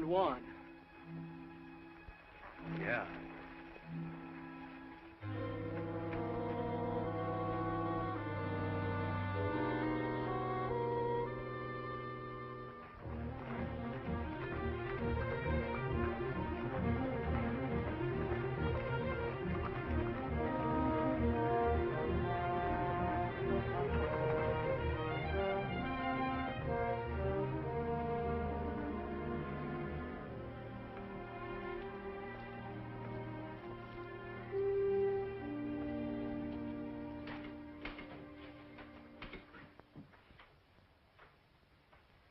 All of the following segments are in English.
found Juan. Yeah.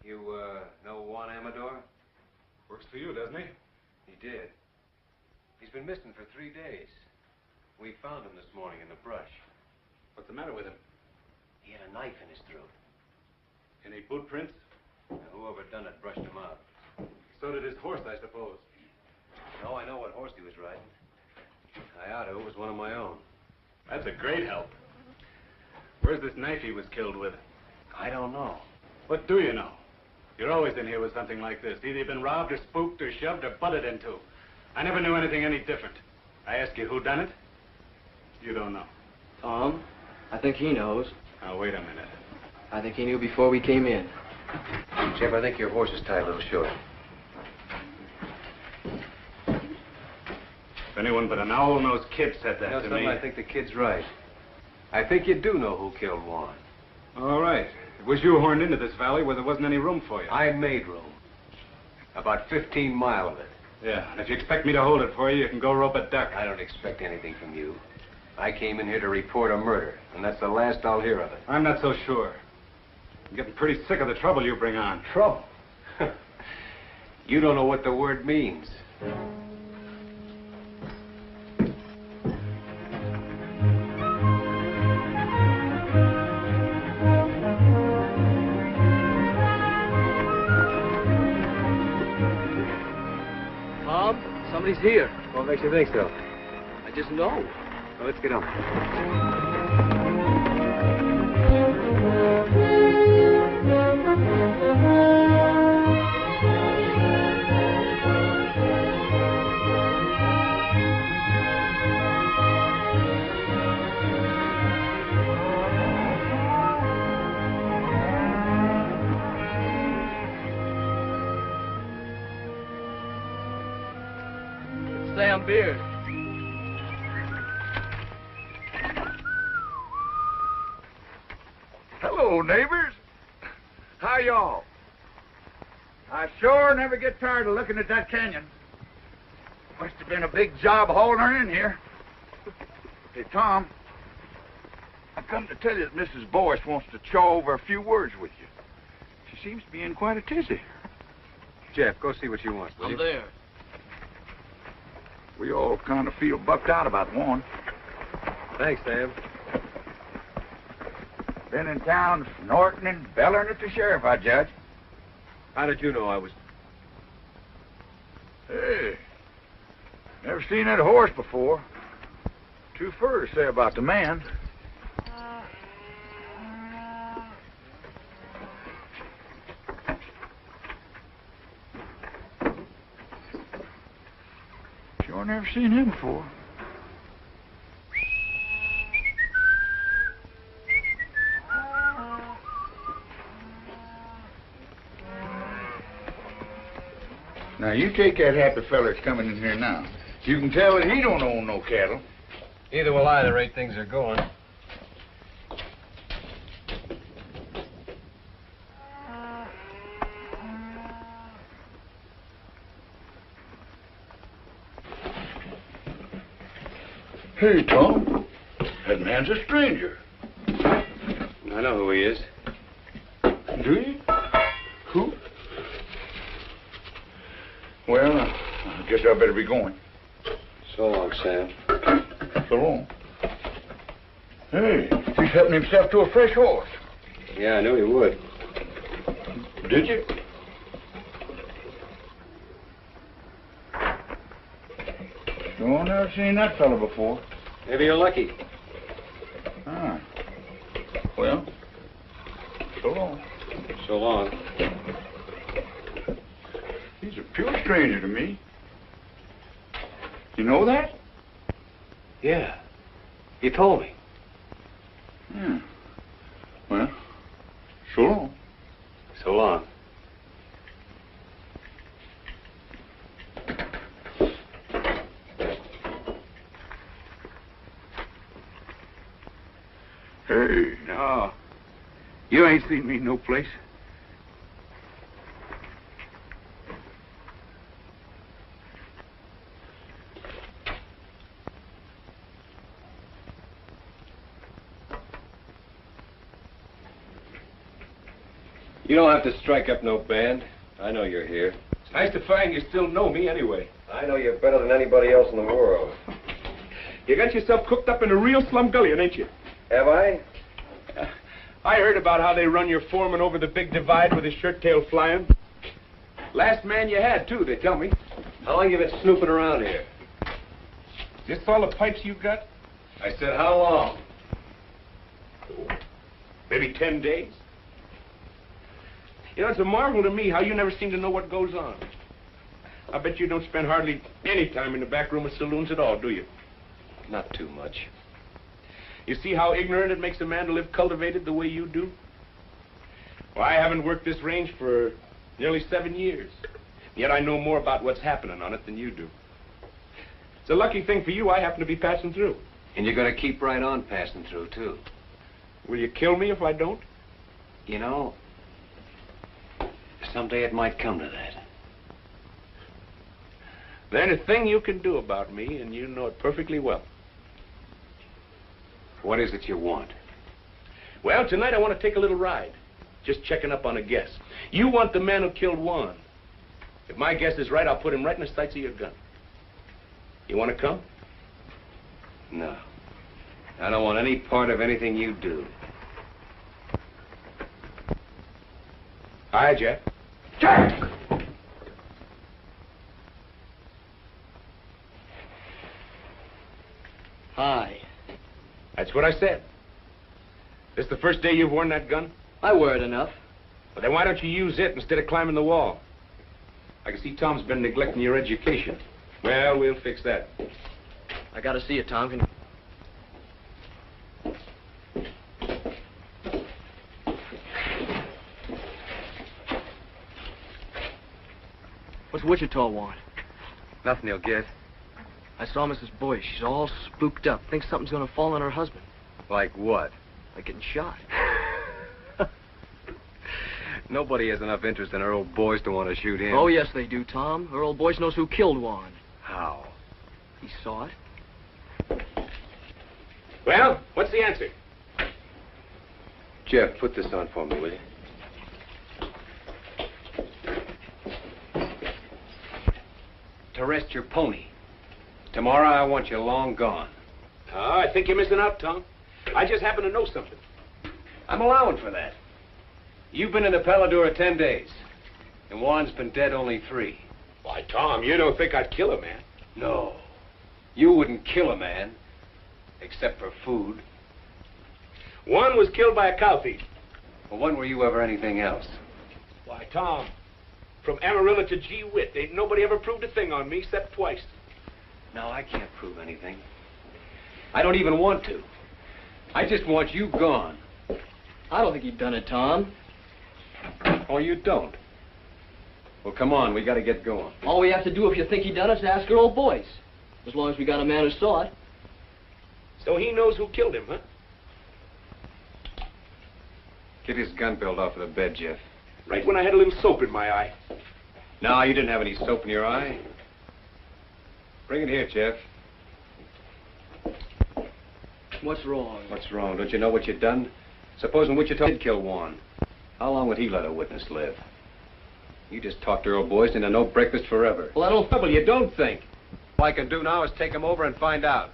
You, know Juan Amador? Works for you, doesn't he? He did. He's been missing for 3 days. We found him this morning in the brush. What's the matter with him? He had a knife in his throat. Any boot prints? Now, whoever done it brushed him out. So did his horse, I suppose. No, I know what horse he was riding. I ought to. It was one of my own. That's a great help. Where's this knife he was killed with? I don't know. What do you know? You're always in here with something like this. Either you've been robbed or spooked or shoved or butted into. I never knew anything any different. I ask you who done it? You don't know. Tom, I think he knows. Now, wait a minute. I think he knew before we came in. Jeff, I think your horse is tied a little short. If anyone but an owl-nosed kid said that to me... I think the kid's right. I think you do know who killed Juan. All right. It was you horned into this valley where there wasn't any room for you. I made room. About 15 miles of it. Yeah, and if you expect me to hold it for you, you can go rope a duck. I don't expect anything from you. I came in here to report a murder, and that's the last I'll hear of it. I'm not so sure. I'm getting pretty sick of the trouble you bring on. Trouble? You don't know what the word means. Somebody's here. What makes you think so? I just know. Well, let's get on. Sam Beard. Hello, neighbors. How y'all? I sure never get tired of looking at that canyon. Must have been a big job hauling her in here. Hey, Tom, I come to tell you that Mrs. Boyce wants to chaw over a few words with you. She seems to be in quite a tizzy. Jeff, go see what she wants, will I'm you? there. We all kind of feel bucked out about Juan. Thanks, Sam. Been in town snorting and bellering at the sheriff, I judge. How did you know I was... Hey, never seen that horse before. Too fur to say about the man. Sure never seen him before. Now, you take that happy fella that's coming in here now. You can tell that he don't own no cattle. Neither will I, the rate things are going. Hey, Tom. That man's a stranger. I know who he is. Do you? Who? Well, I guess I better be going. So long, Sam. So long. Hey, he's helping himself to a fresh horse. Yeah, I knew he would. Did you? No, I've never seen that fella before. Maybe you're lucky. Ah. Well, so long. So long. He's a pure stranger to me. You know that? Yeah. You told me. Yeah. Well, so long. So long. Hey, no. You ain't seen me no place. You don't have to strike up no band. I know you're here. It's nice to find you still know me anyway. I know you better than anybody else in the world. You got yourself cooked up in a real slumgullion, ain't you? Have I? I heard about how they run your foreman over the big divide with his shirt tail flying. Last man you had, too, they tell me. How long you been snooping around here? Is this all the pipes you got? I said, how long? Maybe 10 days. You know, it's a marvel to me how you never seem to know what goes on. I bet you don't spend hardly any time in the back room of saloons at all, do you? Not too much. You see how ignorant it makes a man to live cultivated the way you do? Well, I haven't worked this range for nearly 7 years. Yet I know more about what's happening on it than you do. It's a lucky thing for you I happen to be passing through. And you're going to keep right on passing through, too. Will you kill me if I don't? You know, someday it might come to that. There's a thing you can do about me, and you know it perfectly well. What is it you want? Well, tonight I want to take a little ride. Just checking up on a guess. You want the man who killed Juan. If my guess is right, I'll put him right in the sights of your gun. You want to come? No. I don't want any part of anything you do. Hi, Jack. Jack! Hi. That's what I said. This the first day you've worn that gun? I wear it enough. Well, then why don't you use it instead of climbing the wall? I can see Tom's been neglecting your education. Well, we'll fix that. I gotta see you, Tom. Can you... What's Wichita want? Nothing you'll get. I saw Mrs. Boyce. She's all spooked up. Thinks something's gonna fall on her husband. Like what? Like getting shot. Nobody has enough interest in her old boys to want to shoot him. Oh, yes, they do, Tom. Her old Boyce knows who killed Juan. How? He saw it. Well, what's the answer? Jeff, put this on for me, will you? To rest your pony. Tomorrow I want you long gone. Oh, I think you're missing out, Tom. I just happen to know something. I'm allowing for that. You've been in the Paladura 10 days, and Juan's been dead only 3. Why, Tom, you don't think I'd kill a man? No. You wouldn't kill a man, except for food. One was killed by a cow thief. Well, when were you ever anything else? Why, Tom, from Amarillo to Gee Whit, ain't nobody ever proved a thing on me except twice. No, I can't prove anything. I don't even want to. I just want you gone. I don't think he'd done it, Tom. Oh, you don't? Well, come on, we gotta get going. All we have to do if you think he done it is ask her old Boyce. As long as we got a man who saw it. So he knows who killed him, huh? Get his gun belt off of the bed, Jeff. Right when I had a little soap in my eye. No, you didn't have any soap in your eye. Bring it here, Jeff. What's wrong? What's wrong? Don't you know what you've done? Supposing Wichita did kill Juan. How long would he let a witness live? You just talked to old boys into no breakfast forever. Well, I don't... Trouble you don't think. All I can do now is take him over and find out.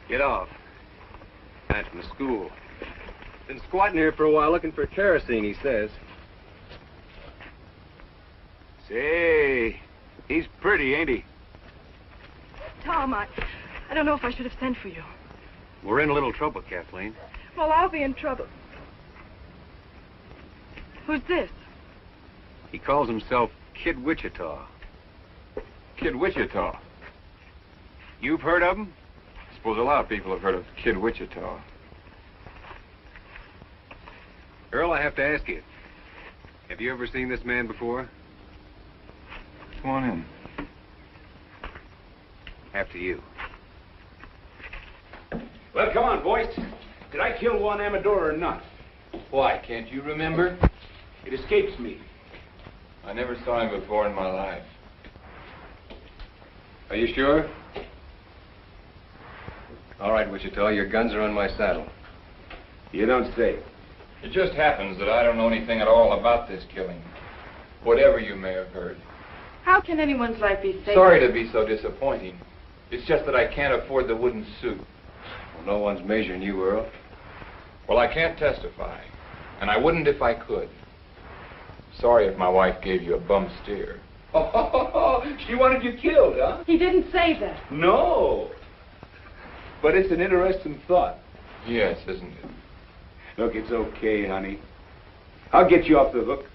Get off. Man from the school. Been squatting here for a while looking for kerosene, he says. Say, he's pretty, ain't he? Tom, I don't know if I should have sent for you. We're in a little trouble, Kathleen. Well, I'll be in trouble. Who's this? He calls himself Kid Wichita. Kid Wichita. You've heard of him? I suppose a lot of people have heard of Kid Wichita. Earl, I have to ask you. Have you ever seen this man before? Come on in. After you. Well, come on, boys. Did I kill Juan Amador or not? Why, can't you remember? It escapes me. I never saw him before in my life. Are you sure? All right, Wichita, your guns are on my saddle. You don't say. It just happens that I don't know anything at all about this killing. Whatever you may have heard. How can anyone's life be safe? Sorry to be so disappointing. It's just that I can't afford the wooden suit. Well, no one's measuring you, Earl. Well, I can't testify. And I wouldn't if I could. Sorry if my wife gave you a bum steer. Oh, she wanted you killed, huh? He didn't say that. No. But it's an interesting thought. Yes, isn't it? Look, it's okay, honey. I'll get you off the hook.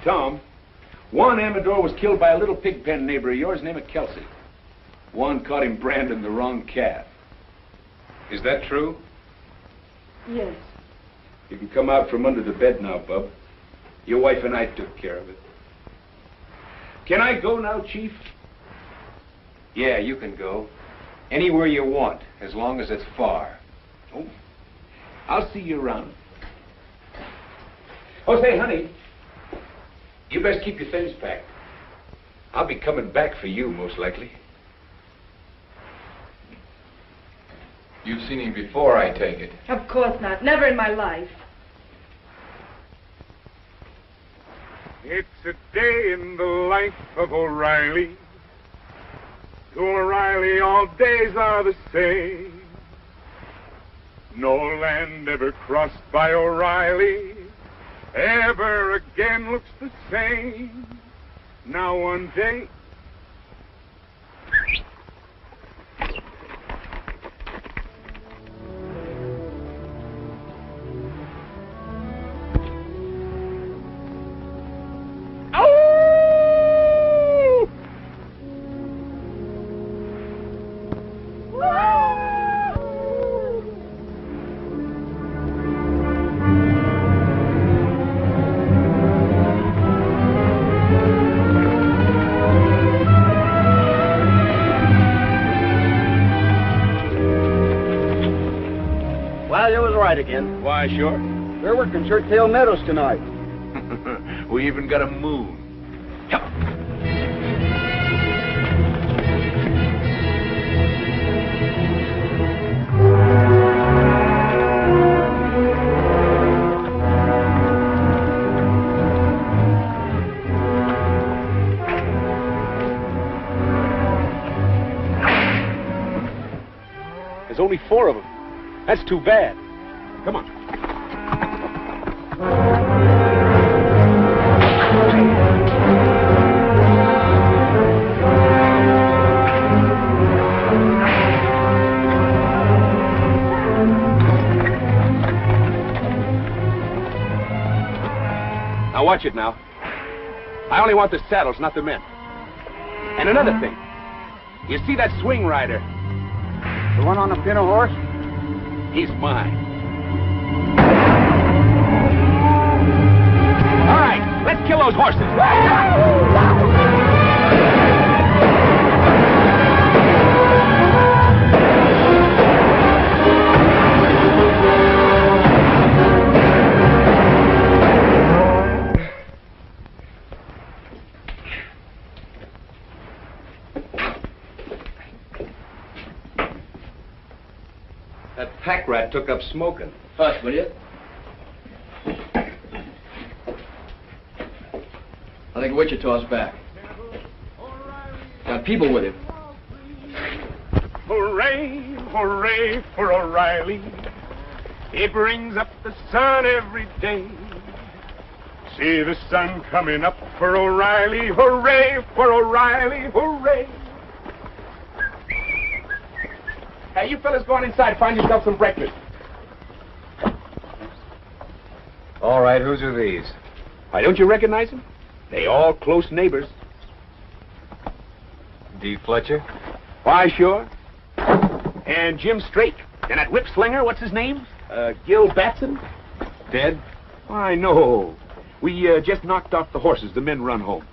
Tom, Juan Amador was killed by a little pig pen neighbor of yours named Kelsey. Juan caught him branding the wrong calf. Is that true? Yes. You can come out from under the bed now, bub. Your wife and I took care of it. Can I go now, Chief? Yeah, you can go. Anywhere you want, as long as it's far. Oh, I'll see you around. Oh, say, honey, you best keep your things packed. I'll be coming back for you, most likely. You've seen him before, I take it. Of course not. Never in my life. It's a day in the life of O'Reilly. To O'Reilly, all days are the same. No land ever crossed by O'Reilly ever again looks the same. Now one day... Again. Why, sure. We're working Churchill Meadows tonight. We even got a moon. Yep. There's only 4 of them. That's too bad. Come on. Now watch it now. I only want the saddles, not the men. And another thing. You see that swing rider? The one on the pinto horse? He's mine. All right, let's kill those horses. That pack rat took up smoking. Hush, will you? I think Wichita's back. Got people with him. Hooray, hooray for O'Reilly. It brings up the sun every day. See the sun coming up for O'Reilly. Hooray for O'Reilly, hooray. Hey, you fellas go on inside. Find yourself some breakfast. All right, whose are these? Why, don't you recognize them? They all close neighbors. D. Fletcher? Why, sure. And Jim Straight. And that whip slinger, what's his name? Gil Batson? Dead? Why, no. We just knocked off the horses. The men run home.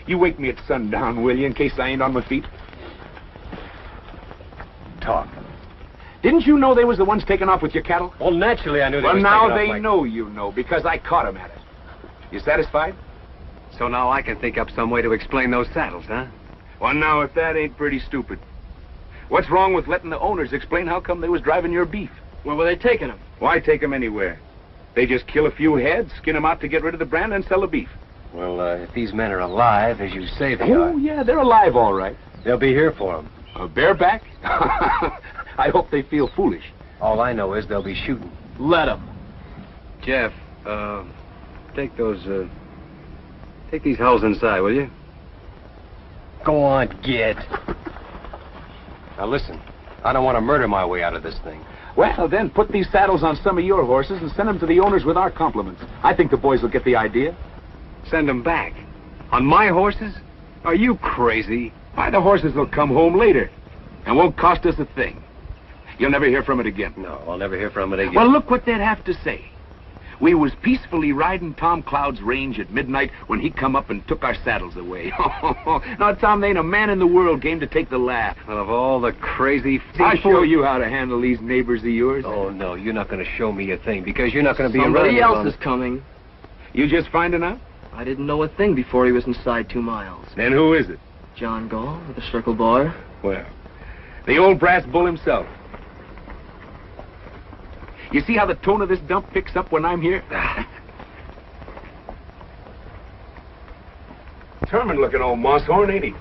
You wake me at sundown, will you, in case I ain't on my feet? Talk. Didn't you know they was the ones taking off with your cattle? Well, naturally I knew they Well, was now taking off they like... know you know, because I caught them at it. You satisfied? So now I can think up some way to explain those saddles, huh? Well, now, if that ain't pretty stupid. What's wrong with letting the owners explain how come they was driving your beef? Where were they taking them? Why take them anywhere? They just kill a few heads, skin them out to get rid of the brand, and sell the beef. Well, if these men are alive, as you say they Oh, are... yeah, they're alive, all right. They'll be here for them. Bareback? I hope they feel foolish. All I know is they'll be shooting. Let them. Jeff, take these hulls inside, will you? Go on, get. Now listen, I don't want to murder my way out of this thing. Well, then, put these saddles on some of your horses and send them to the owners with our compliments. I think the boys will get the idea. Send them back. On my horses? Are you crazy? Why, the horses will come home later and won't cost us a thing. You'll never hear from it again. No, I'll never hear from it again. Well, look what they'd have to say. We was peacefully riding Tom Cloud's range at midnight when he come up and took our saddles away. Now, Tom, there ain't a man in the world game to take the laugh. Well, of all the crazy... I'll show you how to handle these neighbors of yours. Oh, no, you're not going to show me a thing, because you're not going to be Somebody around... else is coming. You just finding out? I didn't know a thing before he was inside 2 miles. Then who is it? John Gall with the Circle Bar. Well, the old brass bull himself. You see how the tone of this dump picks up when I'm here? Determined-looking old moss-horn, ain't he?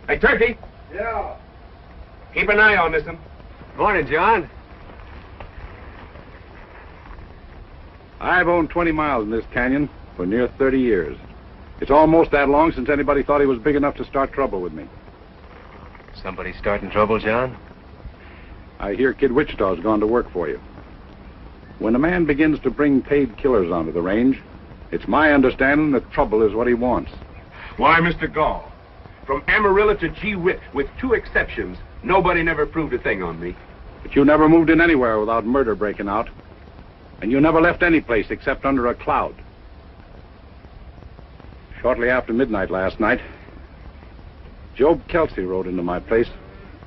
Hey, Turkey! Yeah. Keep an eye on this one. Morning, John. I've owned 20 miles in this canyon for near 30 years. It's almost that long since anybody thought he was big enough to start trouble with me. Somebody starting trouble, John? I hear Kid Wichita's gone to work for you. When a man begins to bring paid killers onto the range, it's my understanding that trouble is what he wants. Why, Mr. Gall, from Amarillo to Gee Whit, with 2 exceptions, nobody never proved a thing on me. But you never moved in anywhere without murder breaking out. And you never left any place except under a cloud. Shortly after midnight last night, Job Kelsey rode into my place,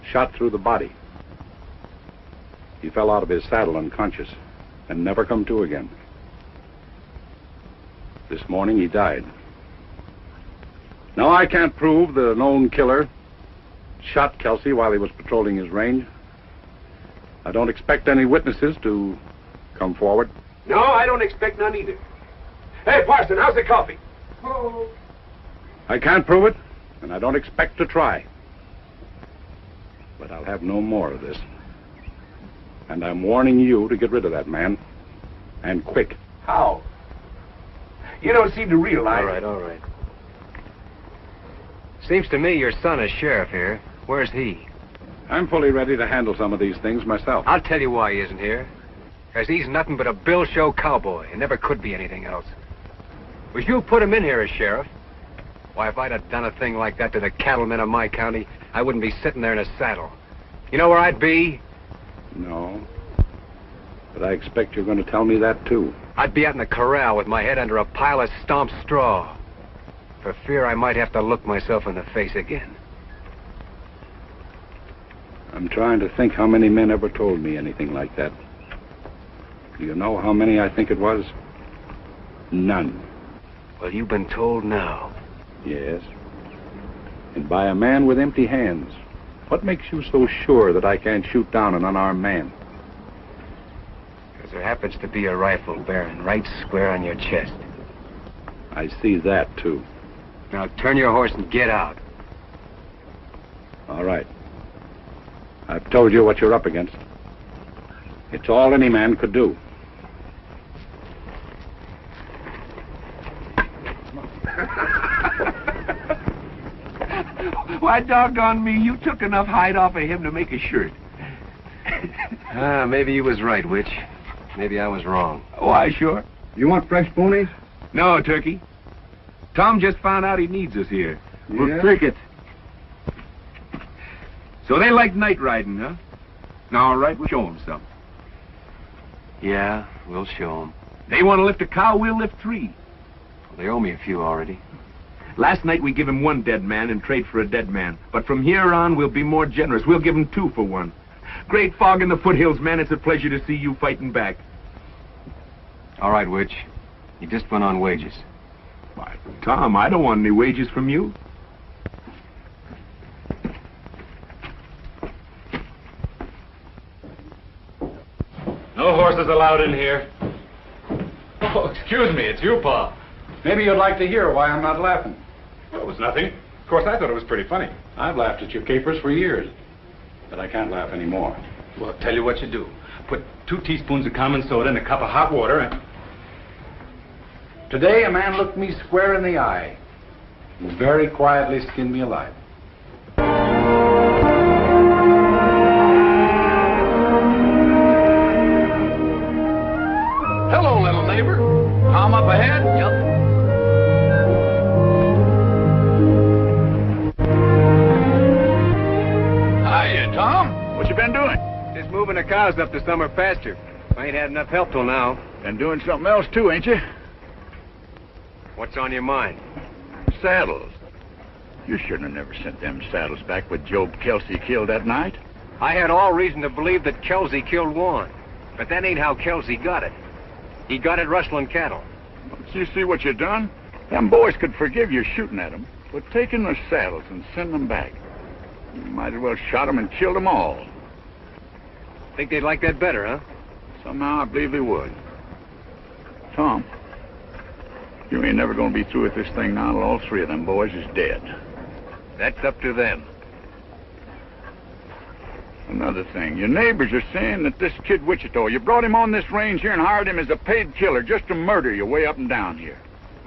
shot through the body. He fell out of his saddle unconscious and never come to again. This morning he died. Now, I can't prove the known killer shot Kelsey while he was patrolling his range. I don't expect any witnesses to come forward. No, I don't expect none either. Hey, Parson, how's the coffee? Oh. I can't prove it, and I don't expect to try. But I'll have no more of this. And I'm warning you to get rid of that man. And quick. How? You don't seem to realize... All right. Seems to me your son is sheriff here. Where's he? I'm fully ready to handle some of these things myself. I'll tell you why he isn't here. Because he's nothing but a bill show cowboy and never could be anything else. Was you put him in here as sheriff? Why, if I'd have done a thing like that to the cattlemen of my county, I wouldn't be sitting there in a saddle. You know where I'd be? No. But I expect you're going to tell me that, too. I'd be out in the corral with my head under a pile of stomped straw, for fear I might have to look myself in the face again. I'm trying to think how many men ever told me anything like that. Do you know how many I think it was? None. Well, you've been told now. Yes. And by a man with empty hands. What makes you so sure that I can't shoot down an unarmed man? Because there happens to be a rifle bearing right square on your chest. I see that, too. Now turn your horse and get out. All right. I've told you what you're up against. It's all any man could do. Why, doggone me, you took enough hide off of him to make a shirt. Maybe you was right, Witch. Maybe I was wrong. Why, sure. You want fresh ponies? No, Turkey. Tom just found out he needs us here. We'll take it. So they like night riding, huh? Now, all right, we'll show them some. Yeah, we'll show them. They want to lift a cow, we'll lift 3. Well, they owe me a few already. Last night we give him 1 dead man in trade for a dead man. But from here on, we'll be more generous. We'll give him 2 for 1. Great fog in the foothills, man. It's a pleasure to see you fighting back. All right, Witch. You just went on wages. Why, Tom, I don't want any wages from you. No horses allowed in here. Oh, excuse me, it's you, Pa. Maybe you'd like to hear why I'm not laughing. Well, it was nothing. Of course, I thought it was pretty funny. I've laughed at your capers for years, but I can't laugh anymore. Well, I'll tell you what you do. Put 2 teaspoons of common soda in a cup of hot water and... Today, a man looked me square in the eye and very quietly skinned me alive. Hello, little neighbor. Tom up ahead? Yep. Hiya, Tom. What you been doing? Just moving the cows up to summer pasture. I ain't had enough help till now. Been doing something else too, ain't you? What's on your mind? Saddles. You shouldn't have never sent them saddles back with Job Kelsey killed that night. I had all reason to believe that Kelsey killed Juan. But that ain't how Kelsey got it. He got it rustling cattle. Don't you see what you done? Them boys could forgive you shooting at them, but taking the saddles and sending them back. You might as well shot them and killed them all. Think they'd like that better, huh? Somehow I believe they would. Tom, you ain't never gonna be through with this thing now till all 3 of them boys is dead. That's up to them. Another thing, your neighbors are saying that this kid Wichita, you brought him on this range here and hired him as a paid killer just to murder you way up and down here.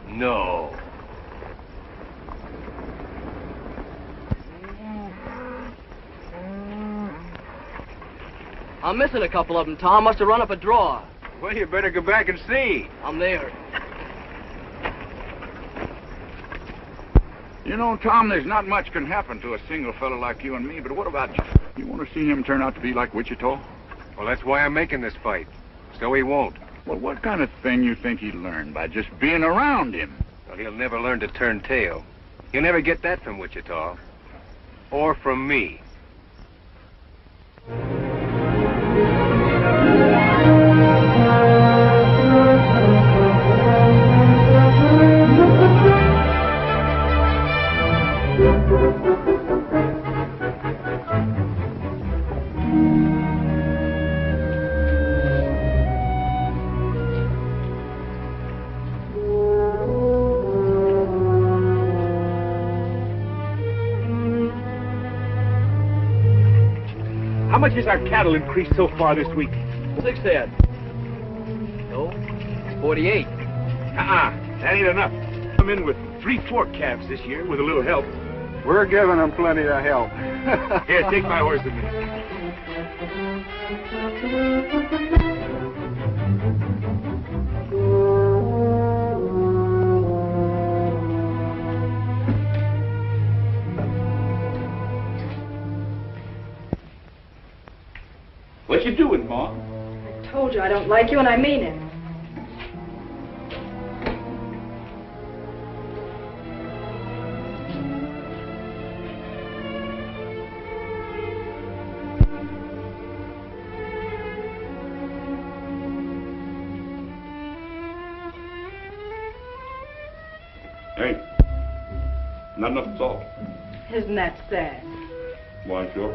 No. I'm missing a couple of them, Tom. Must have run up a draw. Well, you better go back and see. I'm there. You know, Tom, there's not much can happen to a single fellow like you and me, but what about you? You want to see him turn out to be like Wichita? Well, that's why I'm making this fight. So he won't. Well, what kind of thing you think he'd learn by just being around him? Well, he'll never learn to turn tail. He'll never get that from Wichita. Or from me. How much has our cattle increased so far this week? 6 head. No, it's 48. That ain't enough. I'm in with 3 calves this year with a little help. We're giving them plenty of help. Here, take my horse a minute. What you doing, Ma? I told you I don't like you, and I mean it. Hey, not enough salt. Isn't that sad? Why, sure.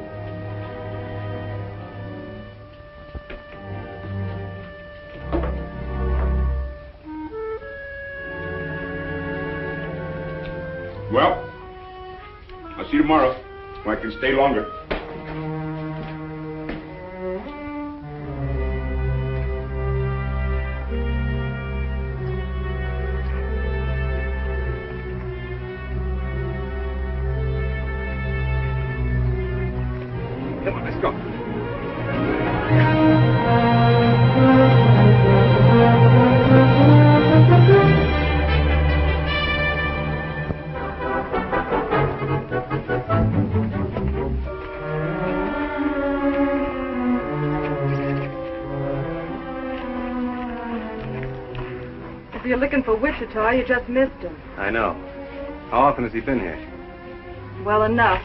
Well, I'll see you tomorrow. I can stay longer. Come on, let's go. looking for Wichita, you just missed him. I know. How often has he been here? Well enough.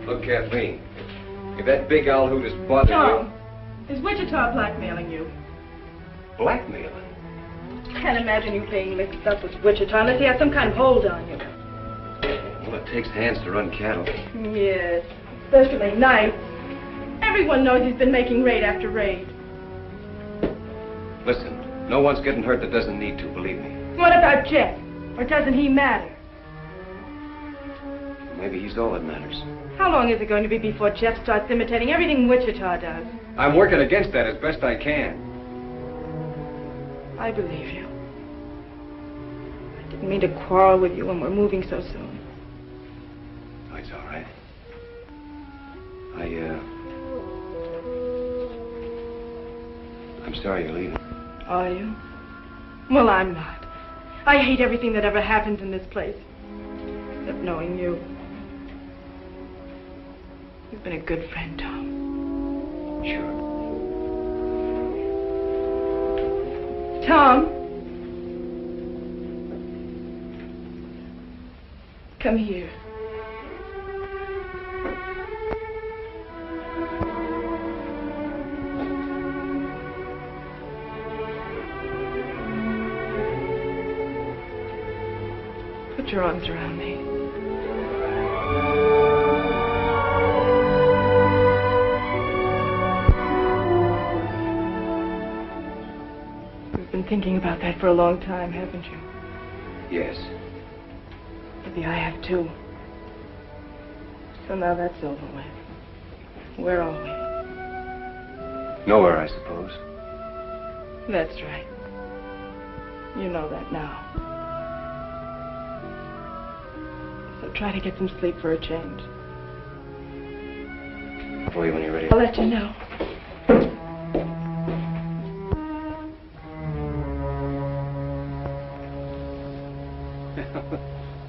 Look, Kathleen. If that big owl hoot is bothering Tom, is Wichita blackmailing you? you... Blackmailing? Can't imagine you being mixed up with Wichita unless he has some kind of hold on you. Well, it takes hands to run cattle. Yes, especially nights. Everyone knows he's been making raid after raid. Listen, no one's getting hurt that doesn't need to, believe me. What about Jeff? Or doesn't he matter? Maybe he's all that matters. How long is it going to be before Jeff starts imitating everything Wichita does? I'm working against that as best I can. I believe you. I didn't mean to quarrel with you when we're moving so soon. Oh, it's all right. I'm sorry you're leaving. Are you? Well, I'm not. I hate everything that ever happens in this place. Except knowing you. You've been a good friend, Tom. Sure. Tom. Come here. Put your arms around me. You've been thinking about that for a long time, haven't you? Yes. Maybe I have too. So now that's over with. Where are we? Nowhere, I suppose. That's right. You know that now. So try to get some sleep for a change. I'll call you when you're ready. I'll let you know.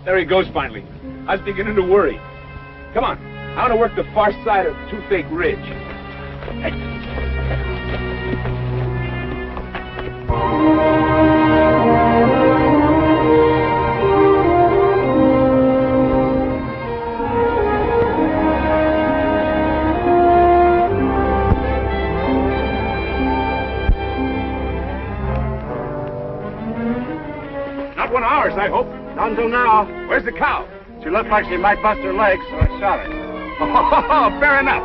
There he goes finally. I was beginning to worry. Come on. I want to work the far side of Toothache Ridge. Not 1 hour, I hope. Not until now. Where's the cow? She looked like she might bust her legs, so I shot her. Oh, fair enough.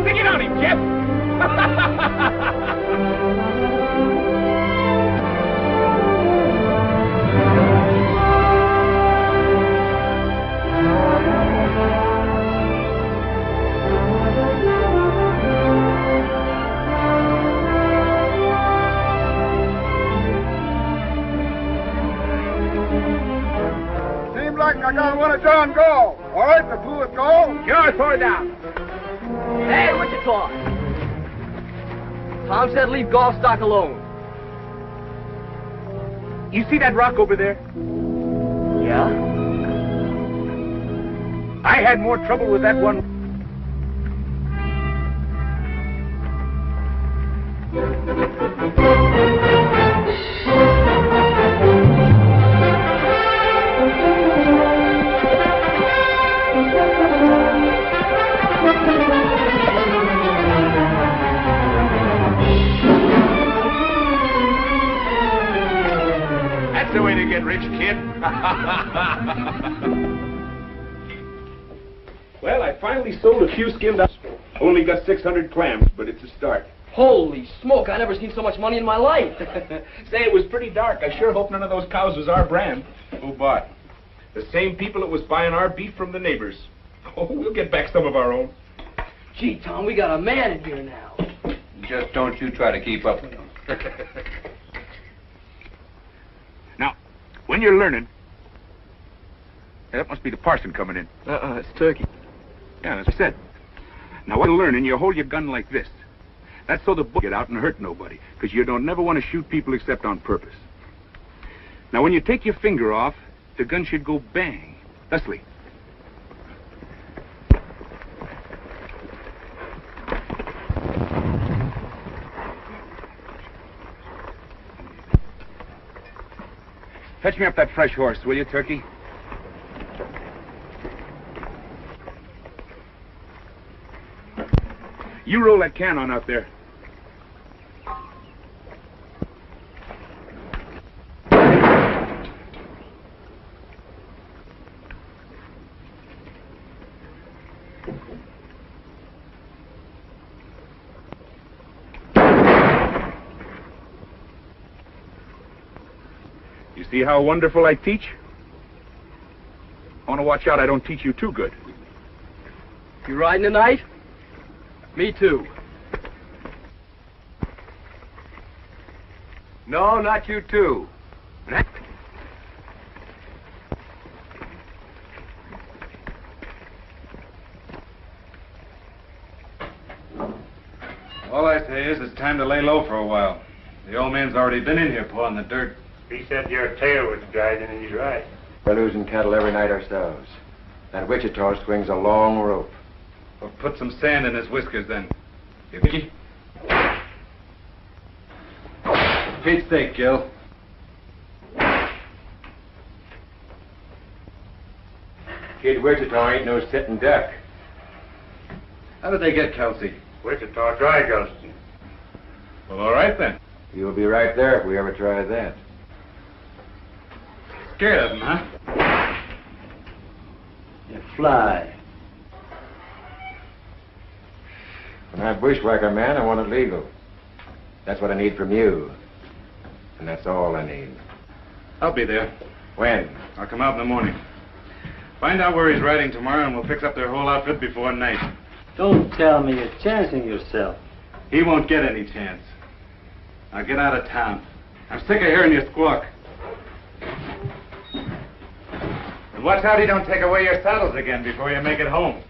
Stick it on him, Jeff! I got one of John Gall. All right, the blue is Gall. Sure, throw it down. Hey, Wichita! Tom said leave Gallstock alone. You see that rock over there? Yeah? I had more trouble with that one. That's the way to get rich, kid. Well, I finally sold a few skimmed up. Only got 600 clams, but it's a start. Holy smoke, I never seen so much money in my life. Say, it was pretty dark. I sure hope none of those cows was our brand. Who bought? The same people that was buying our beef from the neighbors. Oh, we'll get back some of our own. Gee, Tom, we got a man in here now. Just don't you try to keep up with him. Now, when you're learning... Hey, that must be the parson coming in. It's Turkey. Yeah, as I said. Now, while you're learning, you hold your gun like this. That's so the bullets get out and hurt nobody, because you don't never want to shoot people except on purpose. Now, when you take your finger off, the gun should go bang. Leslie. Fetch me up that fresh horse, will you, Turkey? You roll that can on out there. You see how wonderful I teach? I want to watch out I don't teach you too good. You riding tonight? Me too. No, not you too. All I say is it's time to lay low for a while. The old man's already been in here pulling the dirt. He said your tail was dragging, and he's right. We're losing cattle every night ourselves. That Wichita swings a long rope. Well, put some sand in his whiskers then. You think? Pete's sake, Gil. Kid Wichita ain't no sitting duck. How did they get Kelsey? Wichita dry ghosting. Well, all right then. You'll be right there if we ever try that. Scared of him, huh? You fly. When I bushwhack a man, I want it legal. That's what I need from you. And that's all I need. I'll be there. When? I'll come out in the morning. Find out where he's riding tomorrow, and we'll fix up their whole outfit before night. Don't tell me you're chancing yourself. He won't get any chance. Now get out of town. I'm sick of hearing you squawk. And watch out he don't take away your saddles again before you make it home.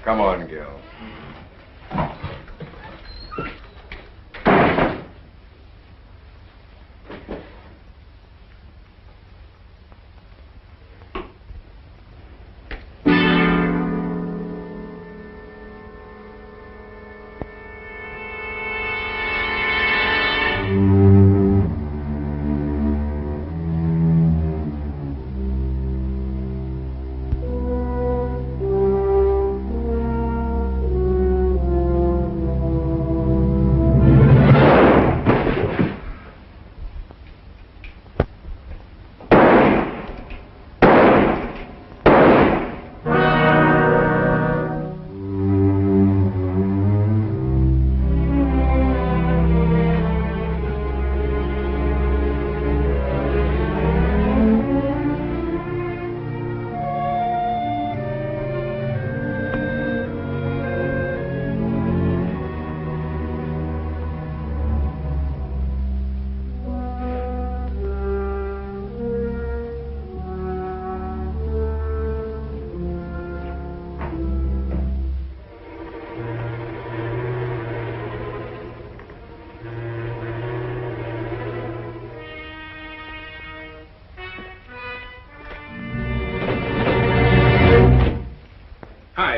Come on, Gil.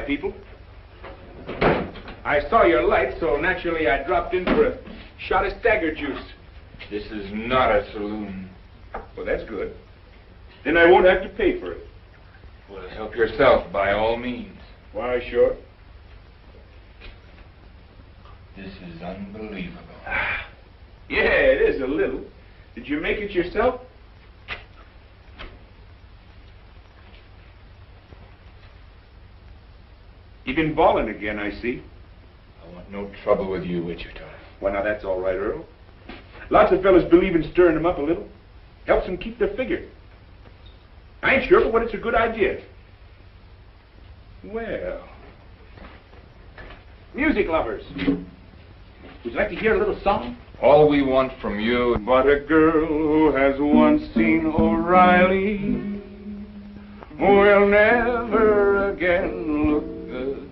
People. I saw your light, so naturally I dropped in for a shot of stagger juice. This is not a saloon. Well, that's good. Then I won't have to pay for it. Well, help yourself by all means. Why, sure. This is unbelievable. Yeah, it is a little. Did you make it yourself? You've been balling again, I see. I want no trouble with you, Wichita. Well, now that's all right, Earl. Lots of fellas believe in stirring them up a little. Helps them keep their figure. I ain't sure, but it's a good idea. Well, music lovers. Would you like to hear a little song? All we want from you... But a girl who has once seen O'Reilly will never again look good.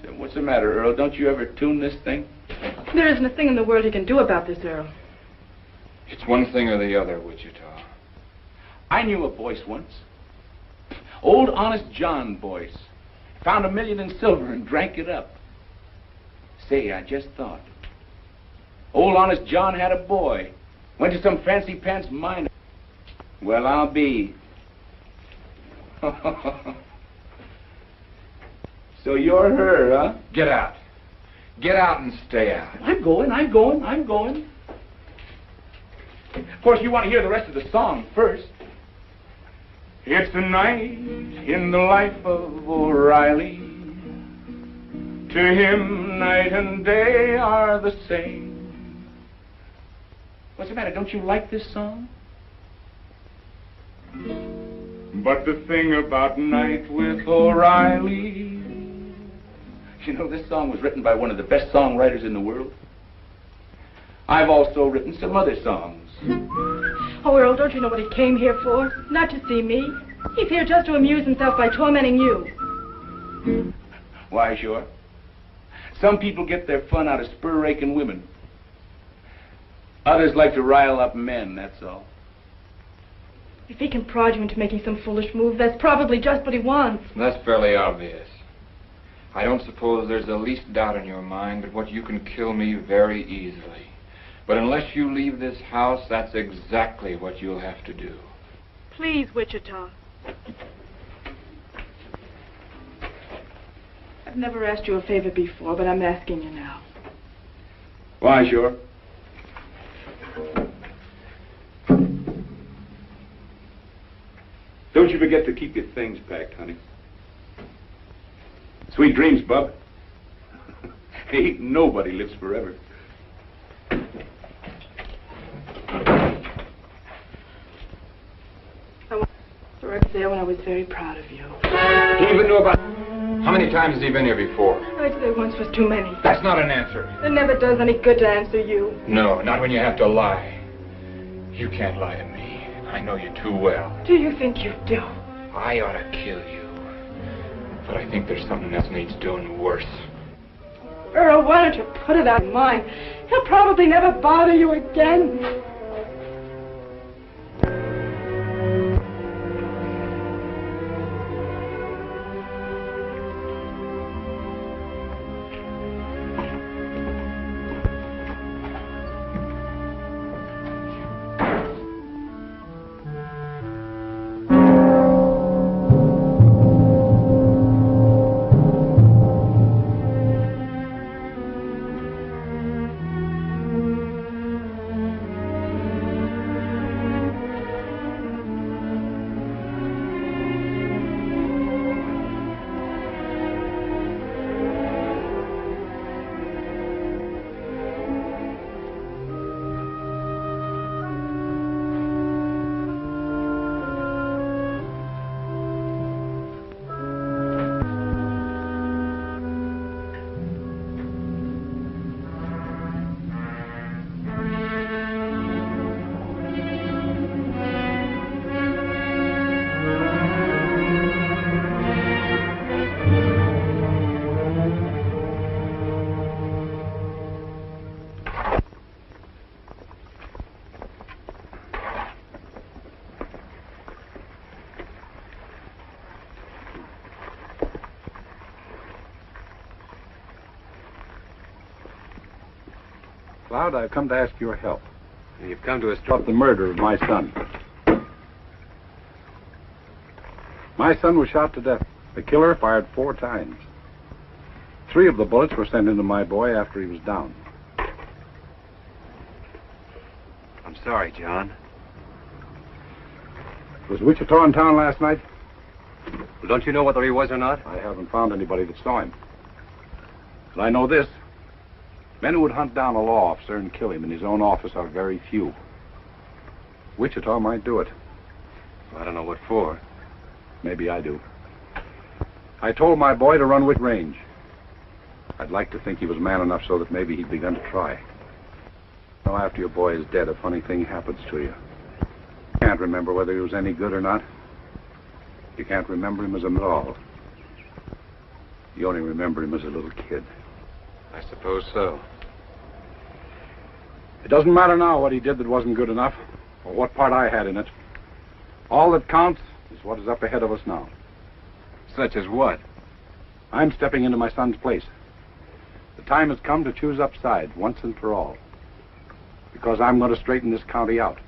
Say, what's the matter, Earl? Don't you ever tune this thing? There isn't a thing in the world you can do about this, Earl. It's one thing or the other, Wichita. I knew a Boyce once. Old Honest John Boyce. Found $1 million in silver and drank it up. Say, I just thought. Old Honest John had a boy. Went to some fancy pants miner. Well, I'll be. So you're her, huh? Get out. Get out and stay out. I'm going. Of course, you want to hear the rest of the song first. It's a night in the life of O'Reilly. To him, night and day are the same. What's the matter? Don't you like this song? But the thing about Night with O'Reilly, you know, this song was written by one of the best songwriters in the world. I've also written some other songs. Oh, Earl, don't you know what he came here for? Not to see me. He's here just to amuse himself by tormenting you. Why, sure. Some people get their fun out of spur-raking women. Others like to rile up men, that's all. If he can prod you into making some foolish move, that's probably just what he wants. That's fairly obvious. I don't suppose there's the least doubt in your mind but what you can kill me very easily. But unless you leave this house, that's exactly what you'll have to do. Please, Wichita. I've never asked you a favor before, but I'm asking you now. Why, sure. Don't you forget to keep your things packed, honey. Sweet dreams, bub. Ain't nobody lives forever. I went to work there when I was very proud of you. He even knew about... How many times has he been here before? I'd say once was too many. That's not an answer. It never does any good to answer you. No, not when you have to lie. You can't lie to me. I know you too well. Do you think you do? I ought to kill you. But I think there's something else needs doing worse. Earl, why don't you put it out of mind? He'll probably never bother you again. Cloud, I've come to ask your help. You've come to us About the murder of my son. My son was shot to death. The killer fired 4 times. 3 of the bullets were sent into my boy after he was down. I'm sorry, John. Was Wichita in town last night? Well, don't you know whether he was or not? I haven't found anybody that saw him. But I know this. Men who would hunt down a law officer and kill him in his own office are very few. Wichita might do it. Well, I don't know what for. Maybe I do. I told my boy to run with range. I'd like to think he was man enough so that maybe he'd begun to try. Now, after your boy is dead, a funny thing happens to you. You can't remember whether he was any good or not. You can't remember him as a man at all. You only remember him as a little kid. I suppose so. It doesn't matter now what he did that wasn't good enough, or what part I had in it. All that counts is what is up ahead of us now. Such as what? I'm stepping into my son's place. The time has come to choose upside once and for all. Because I'm going to straighten this county out.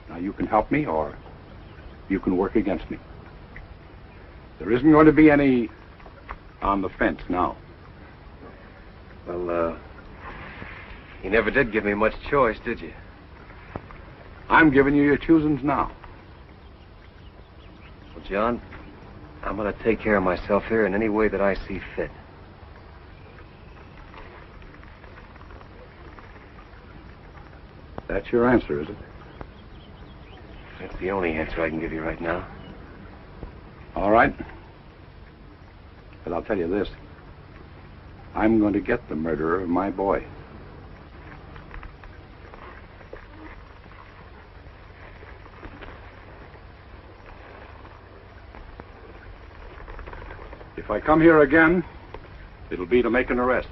Now, you can help me or you can work against me. There isn't going to be any on the fence now. Well, you never did give me much choice, did you? I'm giving you your choosings now. Well, John, I'm going to take care of myself here in any way that I see fit. That's your answer, is it? That's the only answer I can give you right now. All right. But I'll tell you this. I'm going to get the murderer of my boy. If I come here again, it'll be to make an arrest.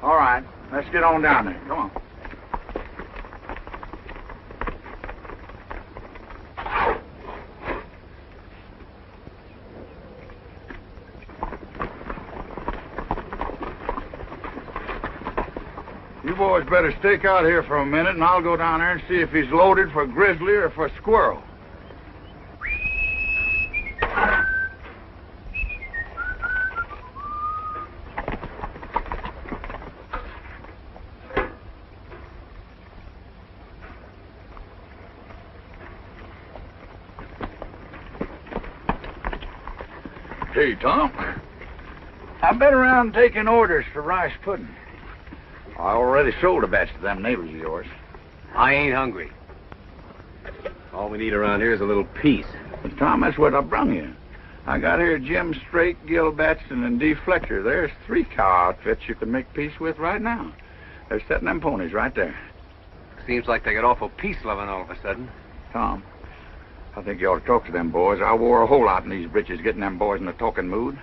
All right, let's get on down there. Come on. You boys better stake out here for a minute, and I'll go down there and see if he's loaded for grizzly or for squirrel. Hey, Tom. I've been around taking orders for rice pudding. I already sold a batch to them neighbors of yours. I ain't hungry. All we need around here is a little peace. But, Tom, that's what I brung you. I got here Jim Straight, Gil Batson, and Dee Fletcher. There's 3 cow outfits you can make peace with right now. They're setting them ponies right there. Seems like they got awful peace-loving all of a sudden. Tom, I think you ought to talk to them boys. I wore a whole lot in these breeches getting them boys in a talking mood.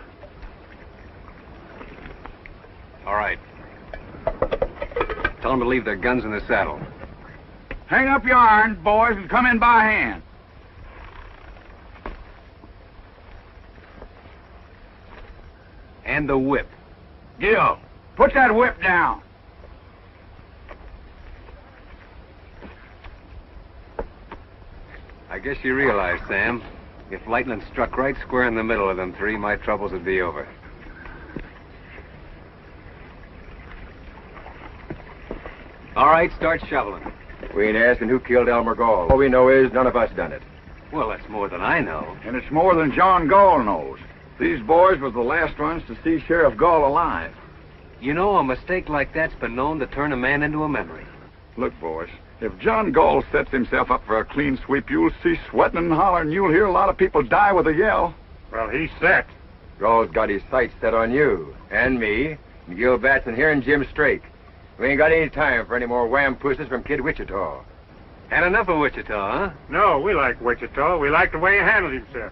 All right. Tell them to leave their guns in the saddle. Hang up your irons, boys, and come in by hand. And the whip. Gil, put that whip down. I guess you realize, Sam, if lightning struck right square in the middle of them 3, my troubles would be over. All right, start shoveling. We ain't asking who killed Elmer Gall. All we know is none of us done it. Well, that's more than I know. And it's more than John Gall knows. These boys were the last ones to see Sheriff Gall alive. You know, a mistake like that's been known to turn a man into a memory. Look, boys, if John Gall sets himself up for a clean sweep, you'll see sweating and hollering. You'll hear a lot of people die with a yell. Well, he's set. Gall's got his sights set on you, and me, and Gil Batson here, and Jim Strake. We ain't got any time for any more wham pusses from Kid Wichita. Had enough of Wichita, huh? No, we like Wichita. We like the way he handled himself.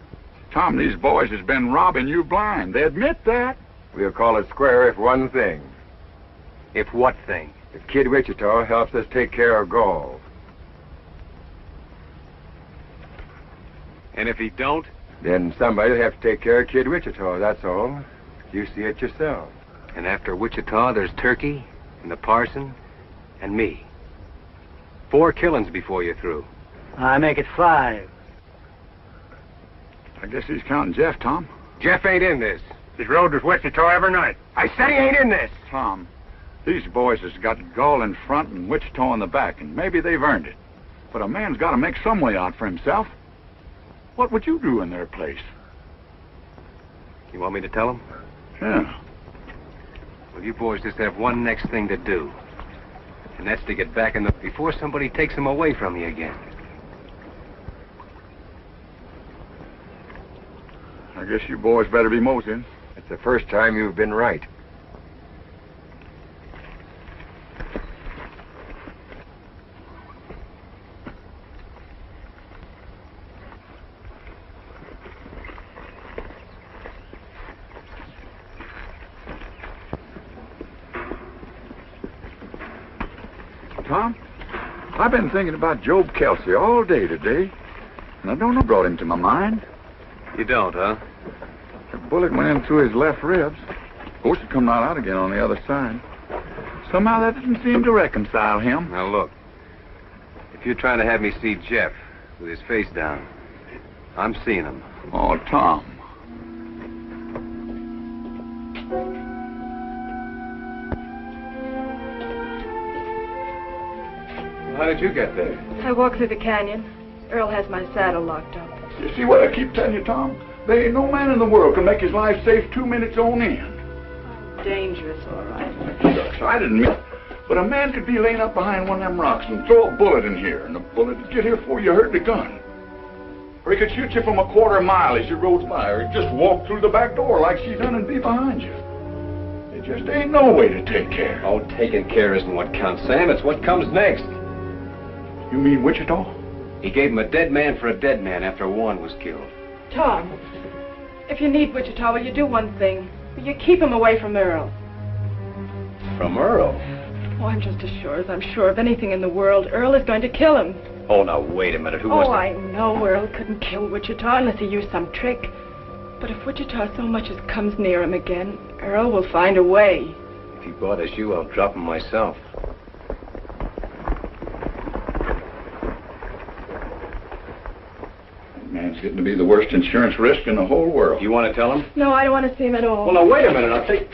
Tom, these boys has been robbing you blind. They admit that. We'll call it square if one thing. If what thing? If Kid Wichita helps us take care of Gall. And if he don't? Then somebody'll have to take care of Kid Wichita, that's all. You see it yourself. And after Wichita, there's Turkey, and the parson, and me. 4 killings before you're through. I make it 5. I guess he's counting Jeff, Tom. Jeff ain't in this. He's rode with Wichita every night. I said he ain't in this. Tom, these boys has got Gall in front and Wichita in the back, and maybe they've earned it. But a man's got to make some way out for himself. What would you do in their place? You want me to tell him? Yeah. Well, you boys just have one next thing to do. And that's to get back in the... before somebody takes him away from you again. I guess you boys better be moseying. It's the first time you've been right. Tom. I've been thinking about Job Kelsey all day today, and I don't know what brought him to my mind. You don't, huh? The bullet went in through his left ribs. Of course, it come right out again on the other side. Somehow that didn't seem to reconcile him. Now, look. If you're trying to have me see Jeff with his face down, I'm seeing him. Oh, Tom. How did you get there? I walked through the canyon. Earl has my saddle locked up. You see what I keep telling you, Tom? There ain't no man in the world can make his life safe 2 minutes on end. Dangerous, all right. Shucks, I didn't mean it. But a man could be laying up behind one of them rocks and throw a bullet in here, and the bullet would get here before you heard the gun. Or he could shoot you from a quarter-mile as you rode by, or he'd just walk through the back door like she done and be behind you. There just ain't no way to take care. Oh, taking care isn't what counts, Sam. It's what comes next. You mean Wichita? He gave him a dead man for a dead man after Warren was killed. Tom, if you need Wichita, will you do one thing? Will you keep him away from Earl? From Earl? Oh, I'm just as sure as I'm sure of anything in the world. Earl is going to kill him. Oh, now, wait a minute. Who was I know Earl couldn't kill Wichita unless he used some trick. But if Wichita so much as comes near him again, Earl will find a way. If he bothers you, I'll drop him myself. Man's getting to be the worst insurance risk in the whole world. You want to tell him? No, I don't want to see him at all. Well, now, wait a minute. I'll take...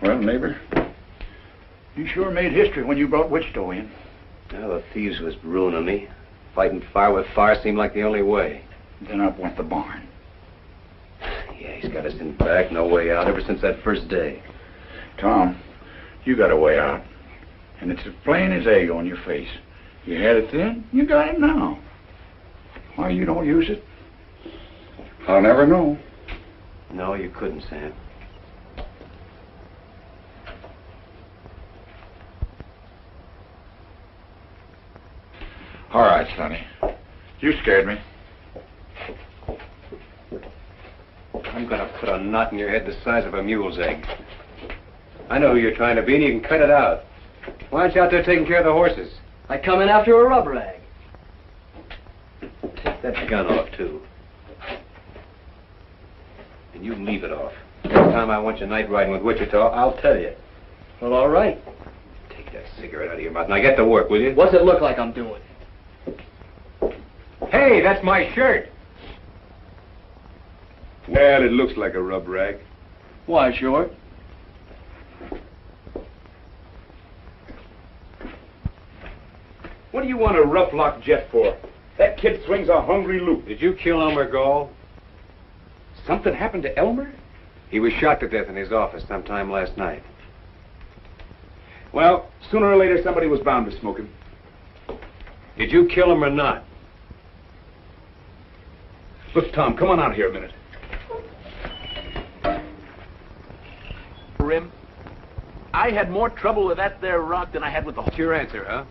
Well, neighbor, you sure made history when you brought Wichita in. Well, the thieves was ruining me. Fighting fire with fire seemed like the only way. Then up went the barn. Yeah, he's got us in back, no way out, ever since that first day. Tom, you got a way out. And it's as plain as egg on your face. You had it then, you got it now. Why you don't use it, I'll never know. No, you couldn't, Sam. All right, Sonny. You scared me. I'm gonna put a knot in your head the size of a mule's egg. I know who you're trying to be, and you can cut it out. Why aren't you out there taking care of the horses? I come in after a rub rag. Take that gun off, too. And you leave it off. Every time I want you night riding with Wichita, I'll tell you. Well, all right. Take that cigarette out of your mouth. Now get to work, will you? What's it look like I'm doing? Hey, that's my shirt. Well, it looks like a rub rag. Why, Short? What do you want a rough lock jet for? That kid swings a hungry loop. Did you kill Elmer Gall? Something happened to Elmer? He was shot to death in his office sometime last night. Well, sooner or later somebody was bound to smoke him. Did you kill him or not? Look, Tom, come on out here a minute. Rim, I had more trouble with that there rock than I had with the horse. What's your answer, huh?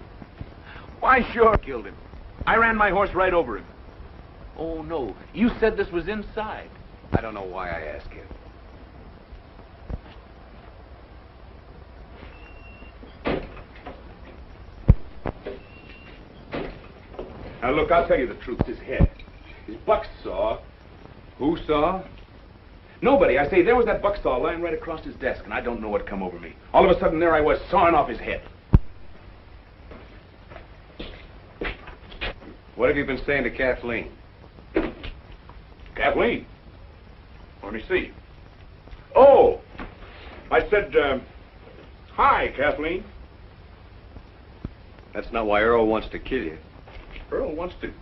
Why, sure, killed him. I ran my horse right over him. Oh, no. You said this was inside. I don't know why I ask you. Now, look, I'll tell you the truth. His head. His buck saw. Who saw? Nobody. I say, there was that buck saw lying right across his desk, and I don't know what come over me. All of a sudden, there I was, sawing off his head. What have you been saying to Kathleen? Kathleen? Let me see. Oh! I said, hi, Kathleen. That's not why Earl wants to kill you. Earl wants to...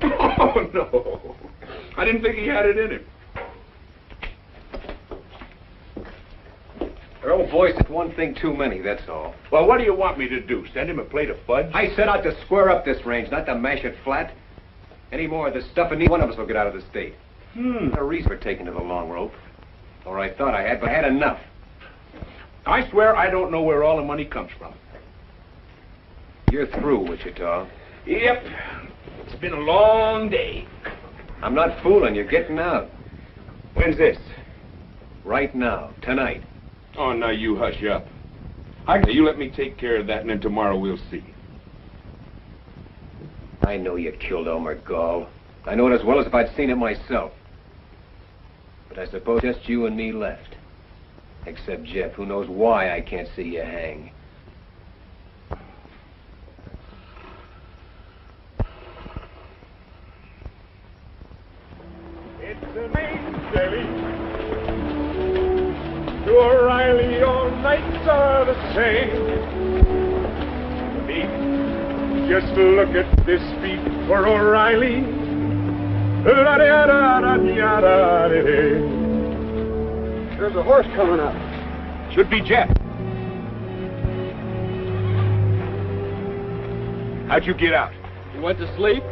Oh, no. I didn't think he had it in him. Earl voiced one thing too many, that's all. Well, what do you want me to do? Send him a plate of fudge? I set out to square up this range, not to mash it flat. Any more of this stuff, and neither one of us will get out of the state. No reason for taking to the long rope. Or I thought I had, but I had enough. I swear I don't know where all the money comes from. You're through, Wichita. Yep. It's been a long day. I'm not fooling. You're getting out. When's this? Right now. Tonight. Oh, now you hush up. You let me take care of that, and then tomorrow we'll see. I know you killed Elmer Gall. I know it as well as if I'd seen it myself. But I suppose just you and me left. Except Jeff, who knows why I can't see you hang. It's a name, Sally. To O'Reilly, all nights are the same. Beat. Just look at this beat for O'Reilly. There's a horse coming up. Should be Jeff. How'd you get out? You went to sleep?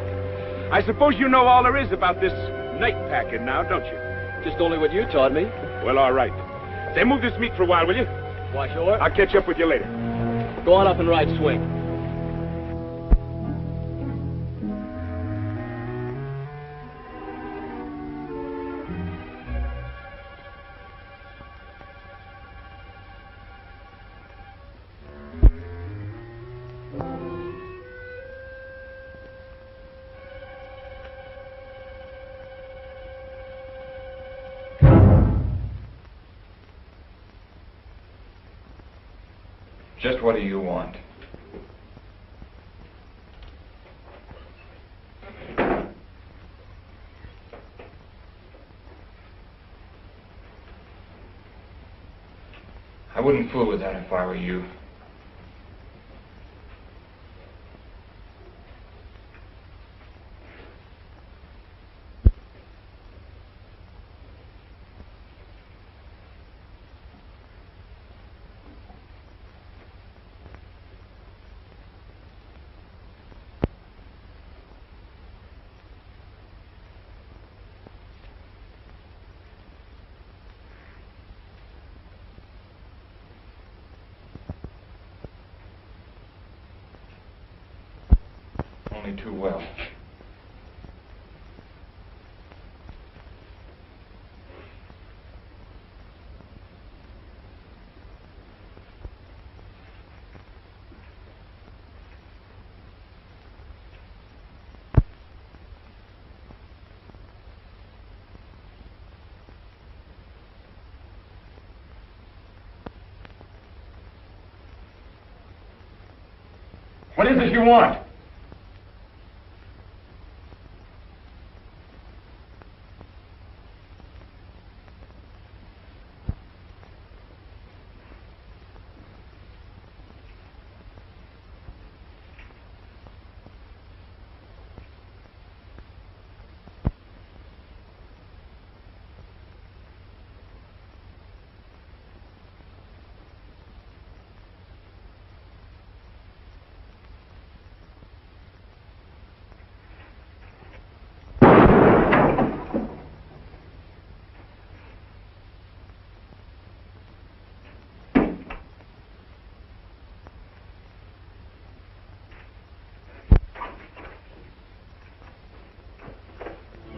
I suppose you know all there is about this night packing now, don't you? Just only what you taught me. Well, all right. Say, move this meat for a while, will you? Why, sure. I'll catch up with you later. Go on up and ride swing. Just what do you want? I wouldn't fool with that if I were you. Only too well. What is it you want?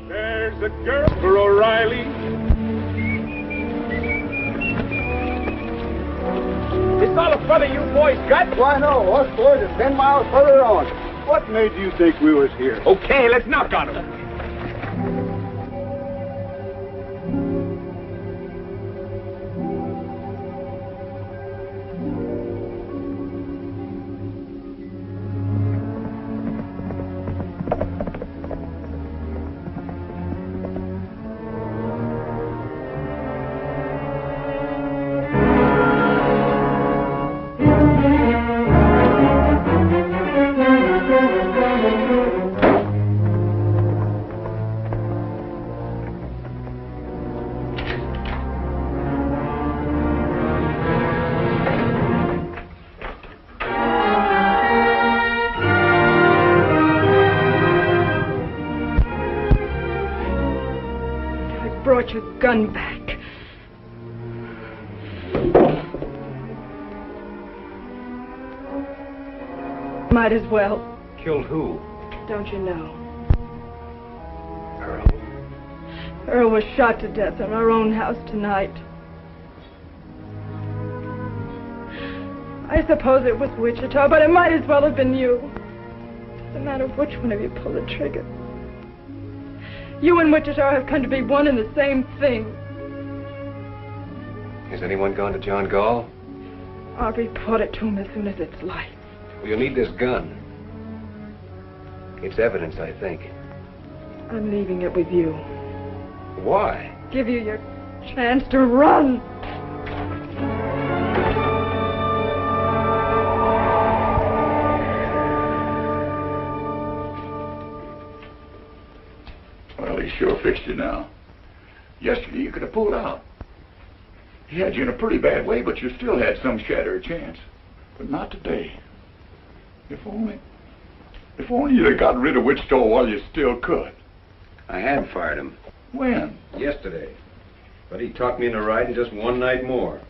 There's a girl for O'Reilly. This all the fun you boys got? Why, no. Us boys are 10 miles further on. What made you think we was here? Okay, let's knock on him. Brought your gun back. Might as well. Killed who? Don't you know? Earl. Earl was shot to death in our own house tonight. I suppose it was Wichita, but it might as well have been you. Doesn't matter which one of you pulled the trigger. You and Wichita have come to be one and the same thing. Has anyone gone to John Gall? I'll report it to him as soon as it's light. Well, you'll need this gun. It's evidence, I think. I'm leaving it with you. Why? Give you your chance to run. Well, he sure fixed you now. Yesterday you could have pulled out. He had you in a pretty bad way, but you still had some shadow of chance. But not today. If only you'd have got rid of Wichita while you still could. I had fired him. When? Yesterday. But he talked me into riding just one night more.